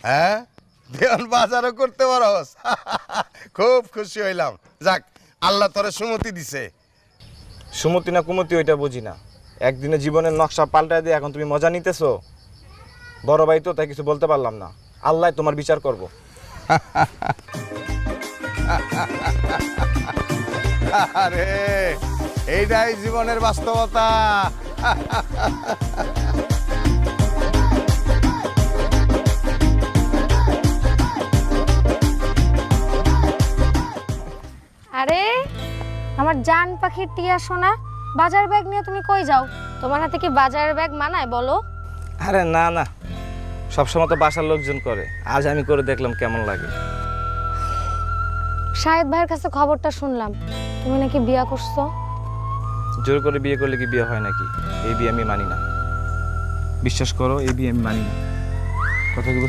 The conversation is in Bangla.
হ্যাঁ, দেওয়ান বাজারও করতে পারস। খুব খুশি হইলাম। যাক, আল্লাহ তোরে সুমতি দিছে। সুমতি না কুমতি ওইটা বুঝি না, একদিনে জীবনের নকশা পাল্টায় দিয়ে এখন তুমি মজা নিতেছো। বড় ভাই তো তাই কিছু বলতে পারলাম না, আল্লাহ তোমার বিচার করব। আরে এইটাই জীবনের বাস্তবতা। আরে আমার জান পাখির টিয়া সোনা, বাজার ব্যাগ নিয়ে তুমি কই যাও? তোমার হাতে কি বাজারের ব্যাগ মানায় বলো? আরে না না, সবসময় তো বাসার লোকজন করে, আজ আমি করে দেখলাম কেমন লাগে। শাহেদ ভাইয়ের কাছে খবরটা শুনলাম তুমি নাকি বিয়া করছো। জোর করে বিয়ে করলে কি বিয়ে হয় নাকি? এই বিয়ে আমি মানি না, বিশ্বাস করো, এই বিয়ে আমি মানি না। কথা কি